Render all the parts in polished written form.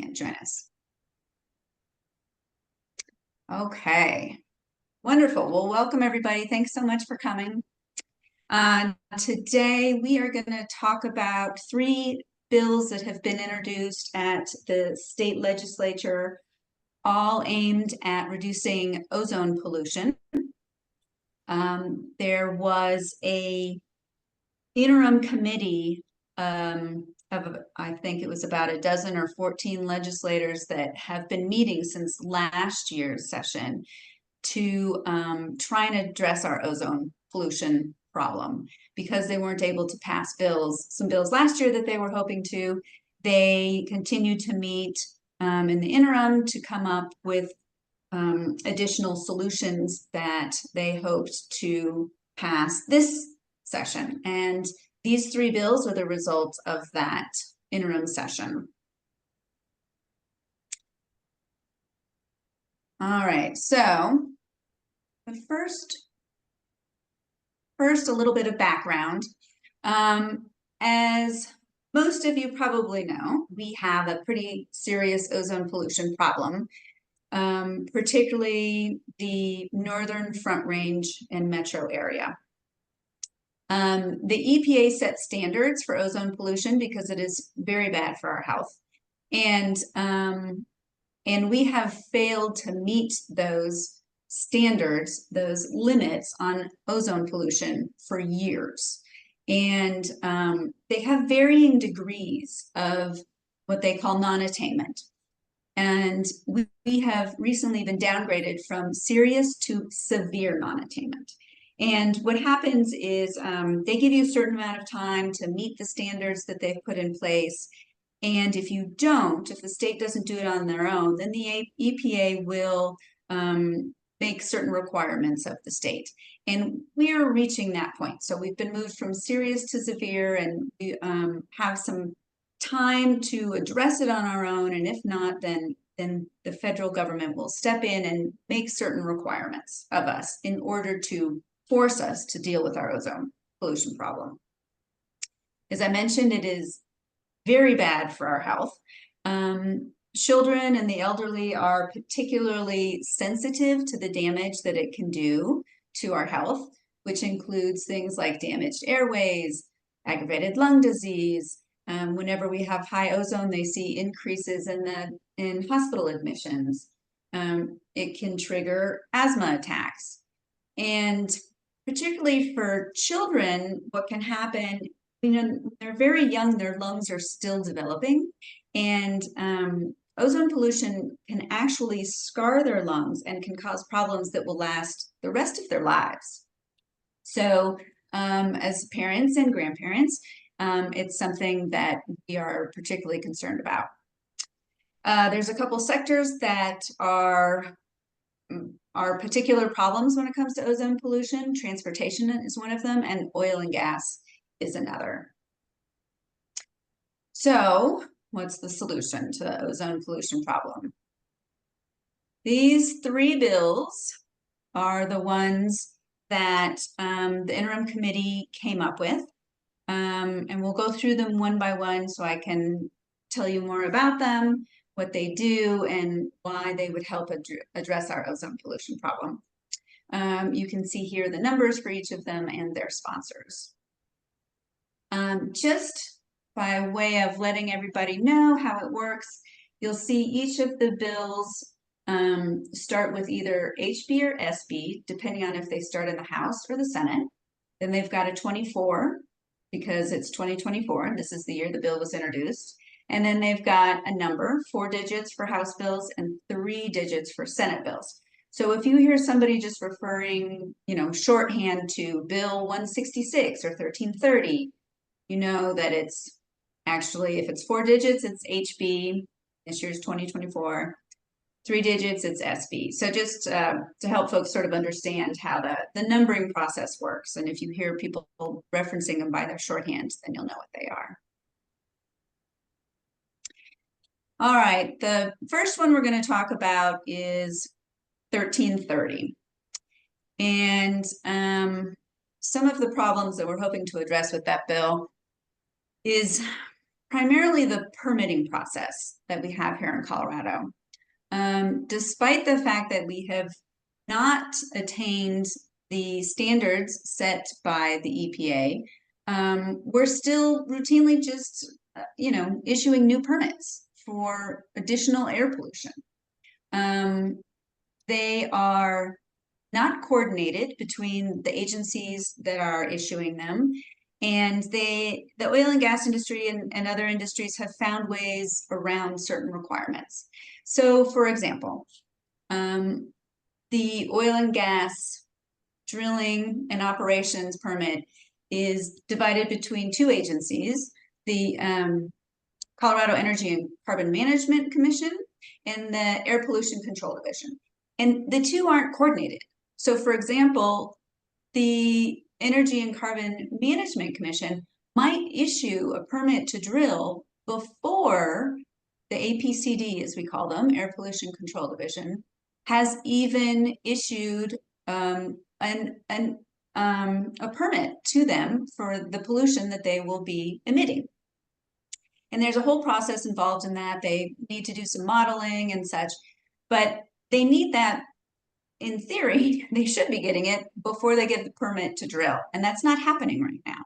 can't join us. Okay, wonderful. Well, welcome everybody. Thanks so much for coming. Today we are going to talk about 3 bills that have been introduced at the state legislature, all aimed at reducing ozone pollution. There was a interim committee of, I think it was about a dozen or 14 legislators that have been meeting since last year's session to try and address our ozone pollution problem. Because they weren't able to pass some bills last year that they were hoping to, they continued to meet in the interim to come up with additional solutions that they hoped to pass this session. And these 3 bills are the result of that interim session. All right, so the first a little bit of background. As most of you probably know, we have a pretty serious ozone pollution problem, particularly the Northern Front Range and metro area. The EPA sets standards for ozone pollution because it is very bad for our health. And we have failed to meet those standards, those limits on ozone pollution for years. And they have varying degrees of what they call non-attainment. And we have recently been downgraded from serious to severe non-attainment. And what happens is they give you a certain amount of time to meet the standards that they've put in place. And if you don't, if the state doesn't do it on their own, then the EPA will make certain requirements of the state. And we are reaching that point. So we've been moved from serious to severe, and we have some time to address it on our own. And if not, then the federal government will step in and make certain requirements of us in order to force us to deal with our ozone pollution problem. As I mentioned, it is very bad for our health. Children and the elderly are particularly sensitive to the damage that it can do to our health, which includes things like damaged airways, aggravated lung disease. Whenever we have high ozone, they see increases in hospital admissions. It can trigger asthma attacks. And particularly for children, what can happen, they're very young, their lungs are still developing, and ozone pollution can actually scar their lungs and can cause problems that will last the rest of their lives. So as parents and grandparents, it's something that we are particularly concerned about. There's a couple sectors that are particular problems when it comes to ozone pollution. Transportation is one of them, and oil and gas is another. So what's the solution to the ozone pollution problem? These 3 bills are the ones that the interim committee came up with. And we'll go through them one by one so I can tell you more about them, what they do, and why they would help address our ozone pollution problem. You can see here the numbers for each of them and their sponsors. Just by way of letting everybody know how it works, you'll see each of the bills start with either HB or SB, depending on if they start in the House or the Senate. Then they've got a 24, because it's 2024, and this is the year the bill was introduced. And then they've got a number, 4 digits for House bills and 3 digits for Senate bills. So if you hear somebody just referring, shorthand to Bill 166 or 1330, you know that it's actually, if it's 4 digits, it's HB, this year's 2024. 3 digits, it's SB. So just to help folks sort of understand how the numbering process works. And if you hear people referencing them by their shorthand, then you'll know what they are. All right, the first one we're going to talk about is 1330. And some of the problems that we're hoping to address with that bill is primarily the permitting process that we have here in Colorado. Despite the fact that we have not attained the standards set by the EPA, we're still routinely just, issuing new permits for additional air pollution. They are not coordinated between the agencies that are issuing them. And the oil and gas industry and other industries have found ways around certain requirements. So, for example, the oil and gas drilling and operations permit is divided between two agencies, the Colorado Energy and Carbon Management Commission and the Air Pollution Control Division. And the two aren't coordinated. So, for example, the Energy and Carbon Management Commission might issue a permit to drill before the APCD, as we call them, Air Pollution Control Division, has even issued a permit to them for the pollution that they will be emitting. And there's a whole process involved in that. They need to do some modeling and such, but they need that. In theory, they should be getting it before they get the permit to drill, and that's not happening right now.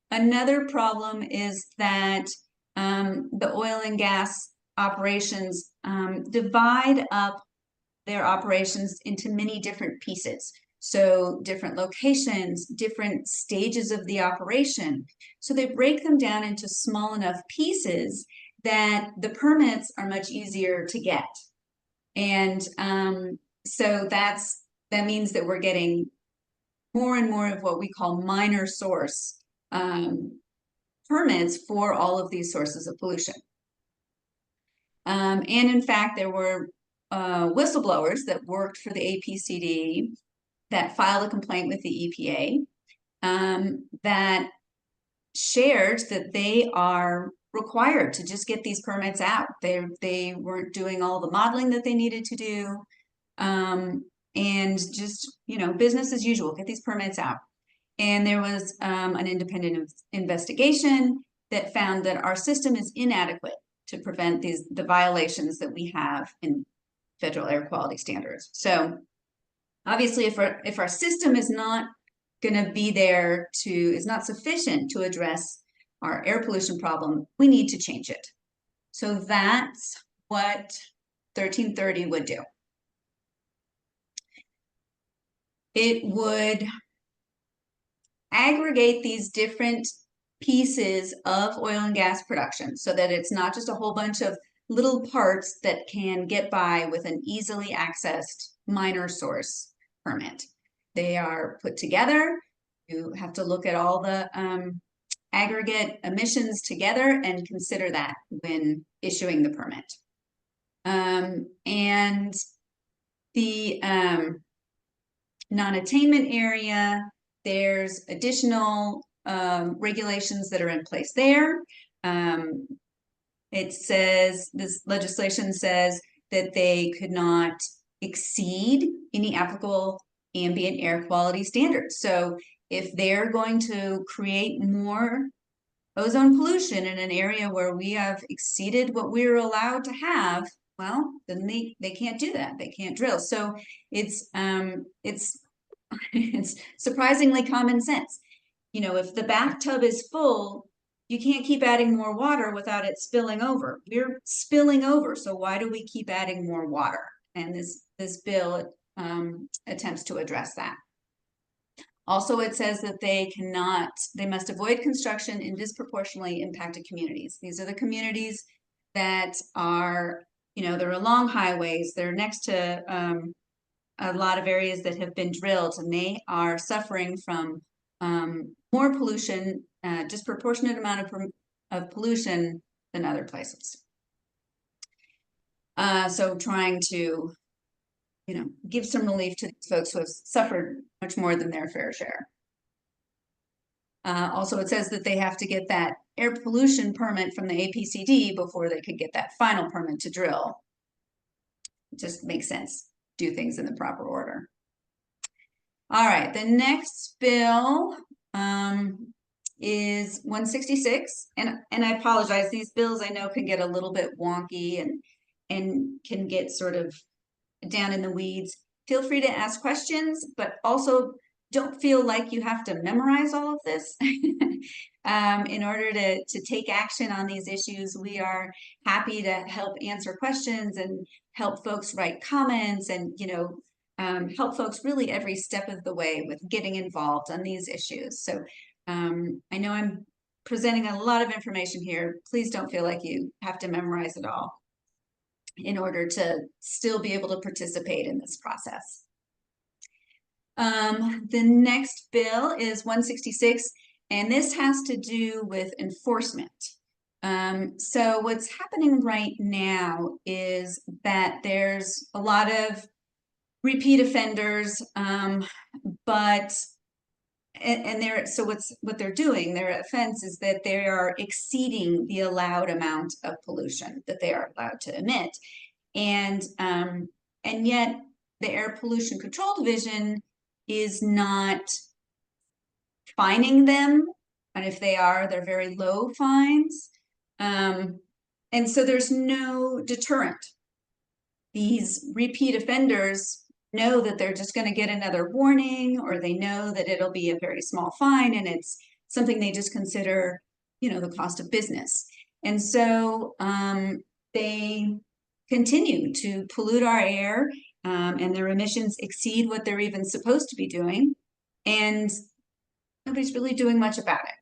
Another problem is that the oil and gas operations divide up their operations into many different pieces. So different locations, different stages of the operation. So they break them down into small enough pieces that the permits are much easier to get. And so that means that we're getting more and more of what we call minor source permits for all of these sources of pollution. And in fact, there were whistleblowers that worked for the APCD that filed a complaint with the EPA that shared that they are required to just get these permits out. They weren't doing all the modeling that they needed to do. And just, business as usual, get these permits out. And there was an independent investigation that found that our system is inadequate to prevent the violations that we have in federal air quality standards. So obviously, if our system is not going to be there is not sufficient to address our air pollution problem, we need to change it. So that's what 1330 would do. It would aggregate these different pieces of oil and gas production so that it's not just a whole bunch of little parts that can get by with an easily accessed minor source permit. They are put together. You have to look at all the aggregate emissions together and consider that when issuing the permit. And the non-attainment area, there's additional regulations that are in place there. It says, this legislation says that they could not exceed any applicable ambient air quality standards. So if they're going to create more ozone pollution in an area where we have exceeded what we're allowed to have, well, then they can't do that. They can't drill. So it's surprisingly common sense. If the bathtub is full, you can't keep adding more water without it spilling over. We're spilling over, so why do we keep adding more water? And this bill attempts to address that. Also, it says that they must avoid construction in disproportionately impacted communities. These are the communities that are, they're along highways, they're next to a lot of areas that have been drilled, and they are suffering from more pollution, disproportionate amount of pollution than other places. So trying to, give some relief to these folks who have suffered much more than their fair share. Also, it says that they have to get that air pollution permit from the APCD before they could get that final permit to drill. It just makes sense. Do things in the proper order. All right, the next bill is 166, and I apologize, these bills I know can get a little bit wonky and can get sort of down in the weeds. Feel free to ask questions, but also don't feel like you have to memorize all of this. In order to take action on these issues, we are happy to help answer questions and help folks write comments and, help folks really every step of the way with getting involved on these issues. So I know I'm presenting a lot of information here. Please don't feel like you have to memorize it all in order to still be able to participate in this process. The next bill is 166, and this has to do with enforcement. So what's happening right now is that there's a lot of repeat offenders, but what they're doing, their offense is that they are exceeding the allowed amount of pollution that they are allowed to emit. And yet the Air Pollution Control Division is not fining them. And if they are, they're very low fines. And so there's no deterrent. These repeat offenders know that they're just going to get another warning, or they know that it'll be a very small fine, and it's something they just consider, the cost of business. And so they continue to pollute our air, and their emissions exceed what they're even supposed to be doing, and nobody's really doing much about it.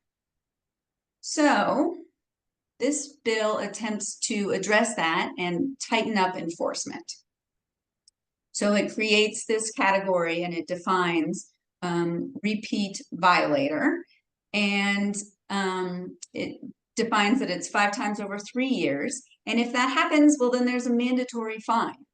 So this bill attempts to address that and tighten up enforcement. So it creates this category and it defines repeat violator, and it defines that it's 5 times over 3 years. And if that happens, well, then there's a mandatory fine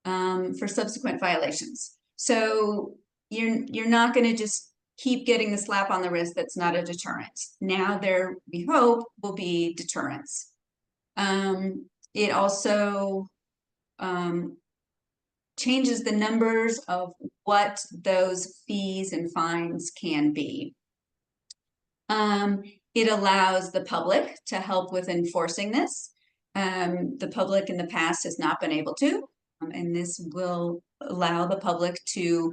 for subsequent violations. So you're not going to just keep getting the slap on the wrist that's not a deterrent. Now there, we hope, will be deterrence. It also changes the numbers of what those fees and fines can be. It allows the public to help with enforcing this. The public in the past has not been able to, and this will allow the public to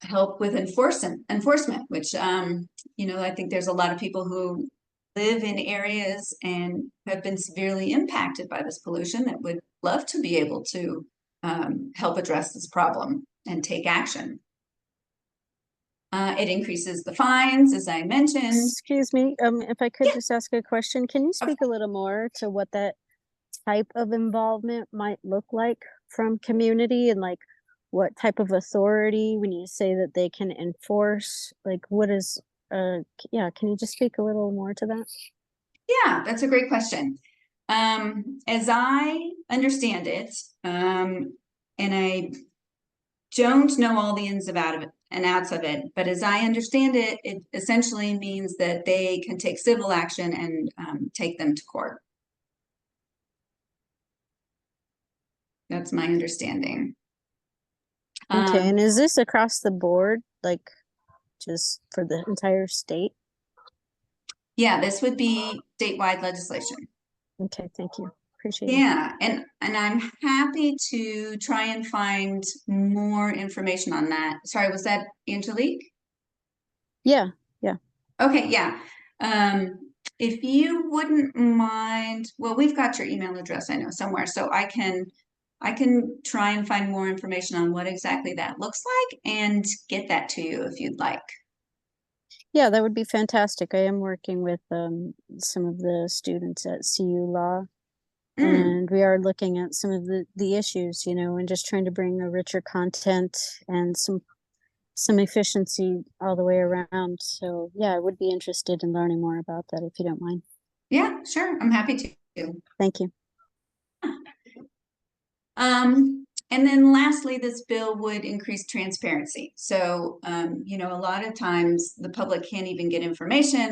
help with enforcement, which, I think there's a lot of people who live in areas and have been severely impacted by this pollution that would love to be able to help address this problem and take action. It increases the fines, as I mentioned. Excuse me, if I could just ask a question, can you speak a little more to what that type of involvement might look like from community, and like what type of authority when you say that they can enforce, like what is, yeah, can you just speak a little more to that? Yeah, that's a great question. As I understand it, and I don't know all the ins and outs of it, but as I understand it, it essentially means that they can take civil action and take them to court. That's my understanding. Okay, and is this across the board, like just for the entire state? Yeah, this would be statewide legislation. Okay, thank you. Appreciate it. Yeah, and I'm happy to try and find more information on that. Sorry, was that Angelique? Yeah. Okay, yeah. If you wouldn't mind, well, we've got your email address, I know, somewhere, so I can try and find more information on what exactly that looks like and get that to you if you'd like. Yeah, that would be fantastic. I am working with some of the students at CU Law, and we are looking at some of the issues, and just trying to bring a richer content and some efficiency all the way around. So yeah, I would be interested in learning more about that if you don't mind. Yeah, sure. I'm happy to. Thank you. And then lastly, this bill would increase transparency. So, a lot of times the public can't even get information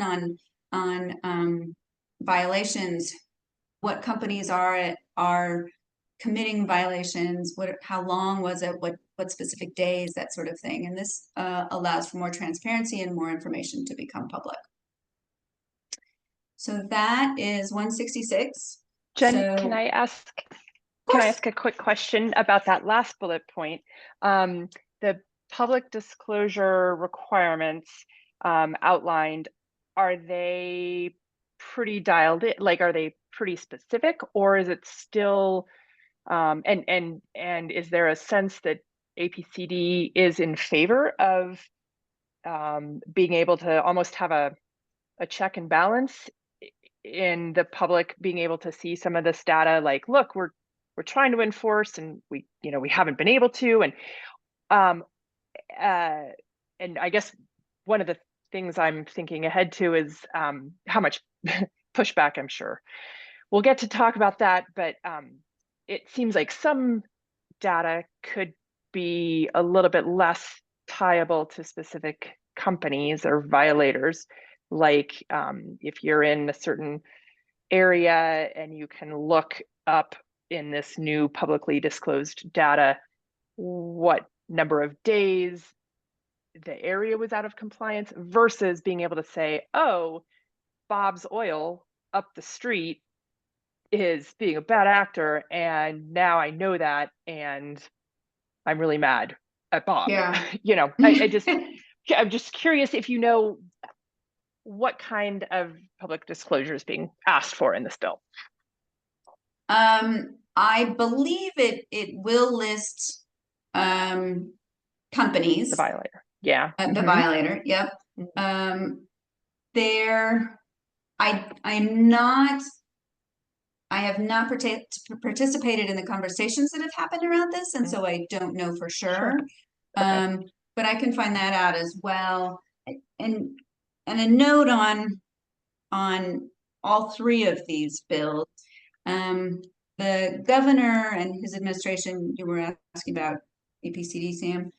on violations, what companies are committing violations, how long was it, what specific days, that sort of thing. And this allows for more transparency and more information to become public. So that is 166. Jen, So, can I ask course. a quick question about that last bullet point? The public disclosure requirements outlined, are they pretty dialed in? Like, are they pretty specific, or is it still and is there a sense that APCD is in favor of being able to almost have a check and balance in the public being able to see some of this data, like, look, we're trying to enforce and we haven't been able to, um and I guess one of the things I'm thinking ahead to is how much pushback. I'm sure we'll get to talk about that, but it seems like some data could be a little bit less tiable to specific companies or violators, like if you're in a certain area and you can look up in this new publicly disclosed data what number of days the area was out of compliance versus being able to say, oh, Bob's Oil up the street is being a bad actor, and now I know that, and I'm really mad at Bob. Yeah. I'm just curious if you know what kind of public disclosure is being asked for in this bill. I believe it will list companies. The violator. Yeah. The violator, yep. I have not participated in the conversations that have happened around this, and so I don't know for sure. Okay. But I can find that out as well. And a note on all three of these bills. The governor and his administration, you were asking about APCD, Sam.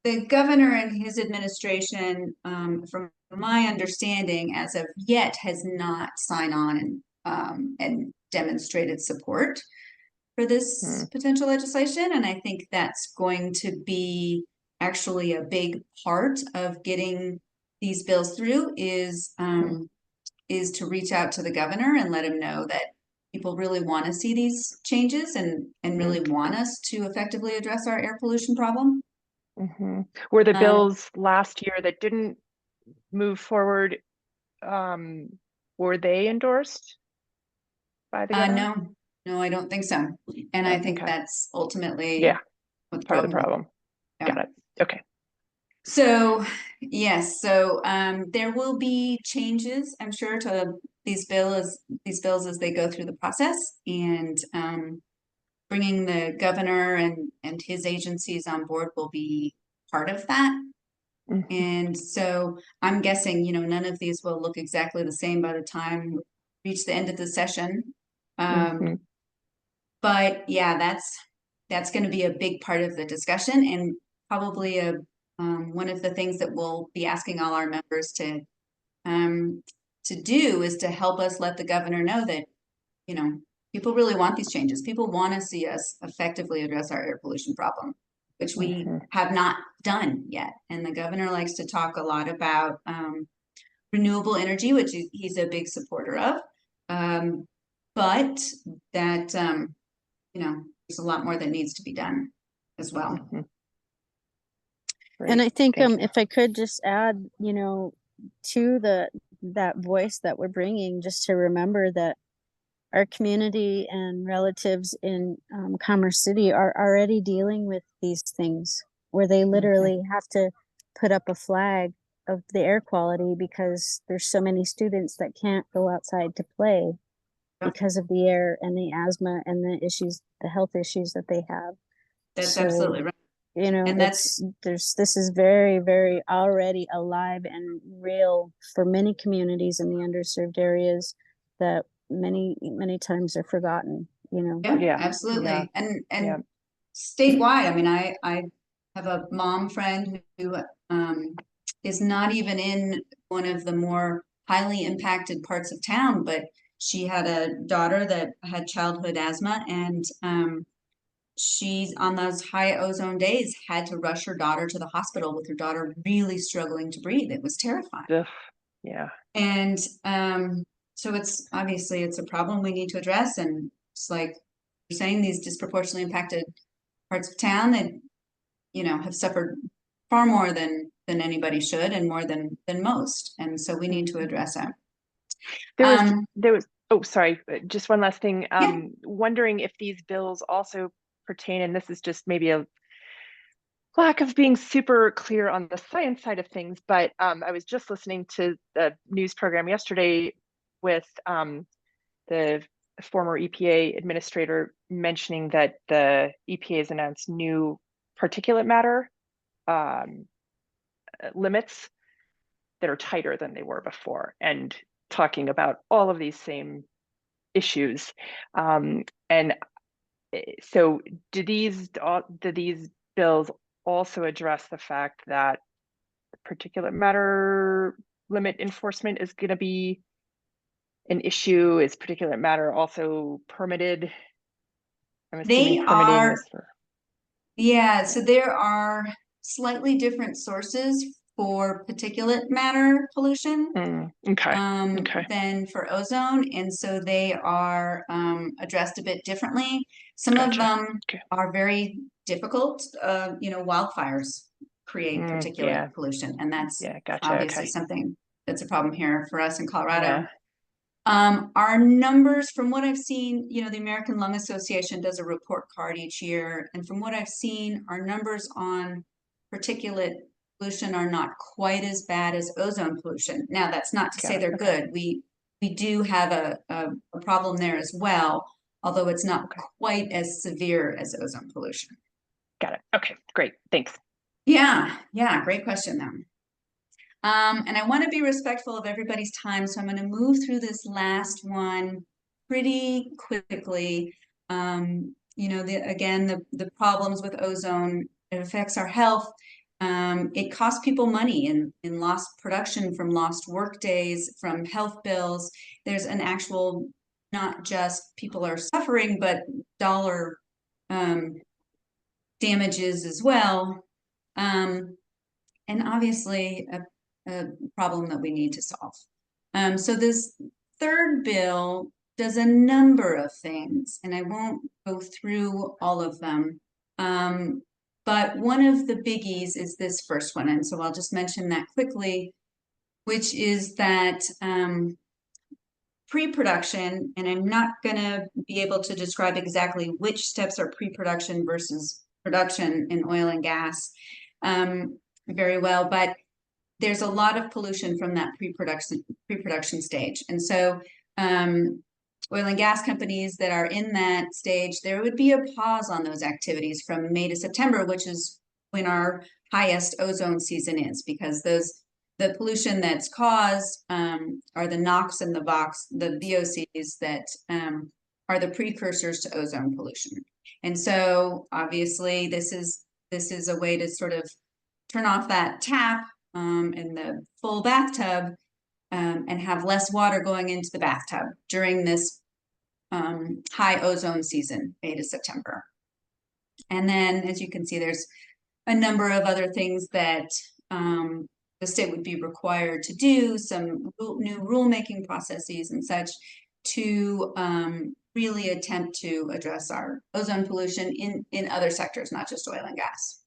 The governor and his administration, from my understanding, as of yet, has not signed on and demonstrated support for this potential legislation. And I think that's going to be actually a big part of getting these bills through is to reach out to the governor and let him know that people really want to see these changes and really want us to effectively address our air pollution problem. Were the bills last year that didn't move forward, were they endorsed by the governor? No, I don't think so. And I think that's ultimately part of the problem. Yeah. Got it. Okay. So yes, so there will be changes, I'm sure, to these bills as they go through the process, and bringing the governor and his agencies on board will be part of that. And so I'm guessing, none of these will look exactly the same by the time we reach the end of the session. But yeah, that's going to be a big part of the discussion, and probably one of the things that we'll be asking all our members to do is to help us let the governor know that, people really want these changes. People want to see us effectively address our air pollution problem, which we have not done yet. And the governor likes to talk a lot about renewable energy, which he's a big supporter of. But that, there's a lot more that needs to be done as well. And I think if I could just add, to that voice that we're bringing, just to remember that our community and relatives in Commerce City are already dealing with these things, where they literally have to put up a flag of the air quality because there's so many students that can't go outside to play because of the air and the asthma and the health issues that they have. That's absolutely right. And this is very, very already alive and real for many communities in the underserved areas that many times are forgotten. Yeah, absolutely. And statewide, I mean, I have a mom friend who is not even in one of the more highly impacted parts of town, but she had a daughter that had childhood asthma, and she's on those high ozone days had to rush her daughter to the hospital with her daughter really struggling to breathe. It was terrifying. Yeah. And so it's obviously it's a problem we need to address. And it's like you're saying, these disproportionately impacted parts of town that, you know, have suffered far more than anybody should, and more than most. And so we need to address that. There was, oh, sorry, just one last thing. Yeah. Wondering if these bills also pertain, and this is just maybe a lack of being super clear on the science side of things, but I was just listening to the news program yesterday with the former EPA administrator mentioning that the EPA has announced new particulate matter limits that are tighter than they were before, and talking about all of these same issues. And so do these bills also address the fact that particulate matter limit enforcement is going to be an issue? Is particulate matter also permitted? I'm assuming permitting is for. Yeah, so there are slightly different sources for particulate matter pollution Okay. than for ozone, and so they are addressed a bit differently. Some of Gotcha. them Okay. are very difficult. You know, wildfires create particulate pollution, and that's Gotcha. obviously something that's a problem here for us in Colorado. Yeah. Our numbers, from what I've seen, you know, the American Lung Association does a report card each year, and from what I've seen, our numbers on particulate pollution are not quite as bad as ozone pollution. Now, that's not to say they're good. We do have a problem there as well, although it's not quite as severe as ozone pollution. Got it. Okay, great. Thanks. Yeah, great question though. And I want to be respectful of everybody's time, so I'm going to move through this last one pretty quickly. You know, again, the problems with ozone, it affects our health. It costs people money in lost production from lost work days, from health bills. There's an actual, not just people are suffering, but dollar damages as well. And obviously a problem that we need to solve. So this third bill does a number of things, and I won't go through all of them. But one of the biggies is this first one, and so I'll just mention that quickly, which is that pre-production, and I'm not going to be able to describe exactly which steps are pre-production versus production in oil and gas very well, but there's a lot of pollution from that pre-production stage. And so oil and gas companies that are in that stage, there would be a pause on those activities from May to September, which is when our highest ozone season is, because the pollution that's caused are the NOx and the VOx, the VOCs that are the precursors to ozone pollution. And so obviously this is a way to sort of turn off that tap in the full bathtub and have less water going into the bathtub during this high ozone season, May to September. And then, as you can see, there's a number of other things that the state would be required to do, some new rulemaking processes and such, to really attempt to address our ozone pollution in other sectors, not just oil and gas.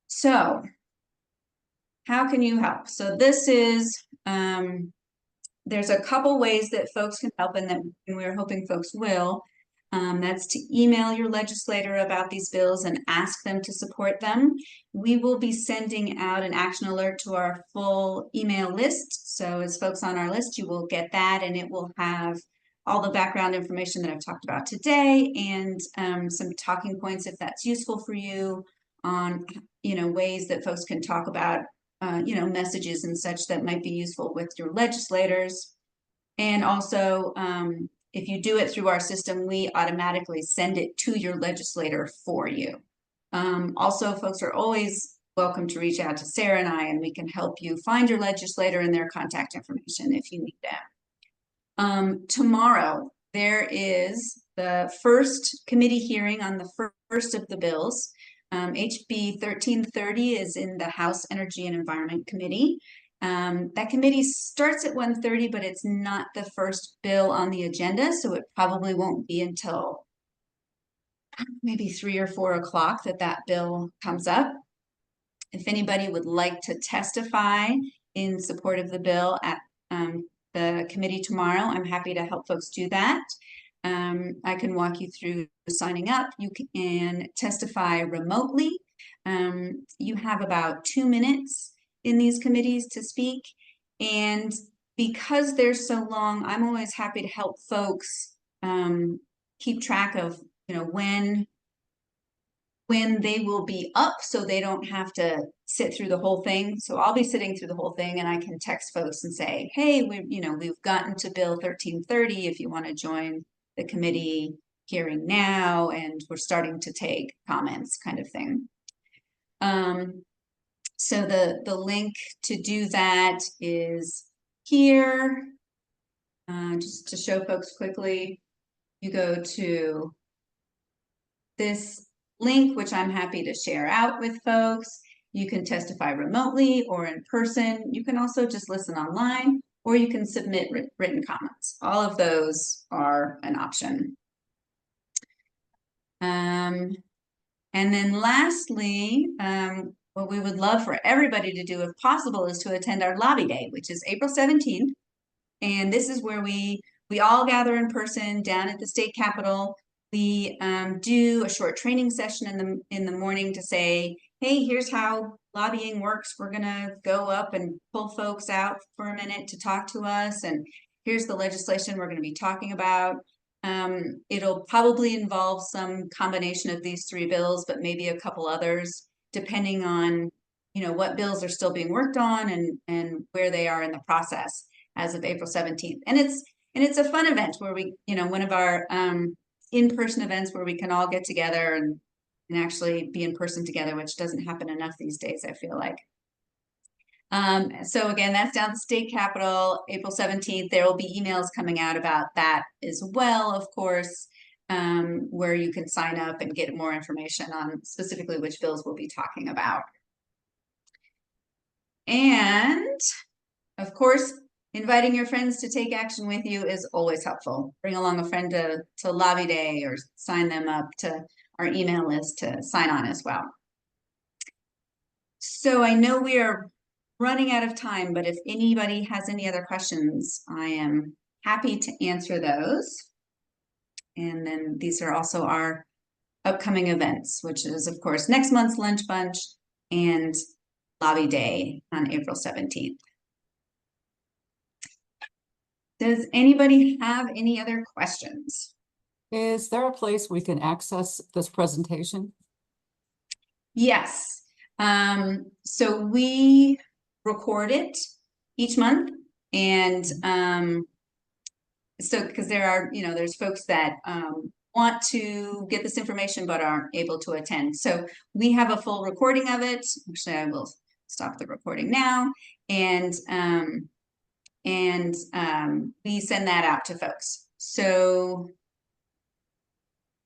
So how can you help? So this is, there's a couple ways that folks can help, and that we're hoping folks will. That's to email your legislator about these bills and ask them to support them. We will be sending out an action alert to our full email list. So as folks on our list, you will get that, and it will have all the background information that I've talked about today, and some talking points, if that's useful for you, on, you know, ways that folks can talk about you know, messages and such that might be useful with your legislators. And also, if you do it through our system, we automatically send it to your legislator for you. Also, folks are always welcome to reach out to Sarah and I, and we can help you find your legislator and their contact information if you need that. Tomorrow, there is the first committee hearing on the first of the bills. HB 1330 is in the House Energy and Environment Committee, That committee starts at 1:30, but it's not the first bill on the agenda, so it probably won't be until maybe 3 or 4 o'clock that bill comes up. If anybody would like to testify in support of the bill at the committee tomorrow, I'm happy to help folks do that. I can walk you through signing up. You can testify remotely. You have about 2 minutes in these committees to speak. And because they're so long, I'm always happy to help folks keep track of, when they will be up so they don't have to sit through the whole thing. So I'll be sitting through the whole thing and I can text folks and say, hey, we've gotten to Bill 1330 if you want to join the committee hearing now, and we're starting to take comments kind of thing. So the link to do that is here. Just to show folks quickly, you go to this link, which I'm happy to share out with folks. You can testify remotely or in person. You can also just listen online, or you can submit written comments. All of those are an option. And then lastly, what we would love for everybody to do, if possible, is to attend our lobby day, which is April 17th. And this is where we all gather in person down at the state capitol. We do a short training session in the morning to say, hey, here's how lobbying works. We're gonna go up and pull folks out for a minute to talk to us, and here's the legislation we're gonna be talking about. It'll probably involve some combination of these 3 bills, but maybe a couple others, depending on what bills are still being worked on and where they are in the process as of April 17th. And it's a fun event where we, one of our in-person events where we can all get together and actually be in person together, which doesn't happen enough these days, I feel like. So again, that's down at the state capitol, April 17th. There will be emails coming out about that as well, of course, where you can sign up and get more information on specifically which bills we'll be talking about. And of course, inviting your friends to take action with you is always helpful. Bring along a friend to lobby day, or sign them up to our email list to sign on as well. So I know we are running out of time, but if anybody has any other questions, I am happy to answer those. And then these are also our upcoming events, which is of course next month's lunch bunch and lobby day on April 17th. Does anybody have any other questions? Is there a place we can access this presentation? Yes. So we record it each month, and so because there are, there's folks that want to get this information but aren't able to attend. So we have a full recording of it. Actually, I will stop the recording now, and we send that out to folks. So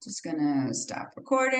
just gonna stop recording.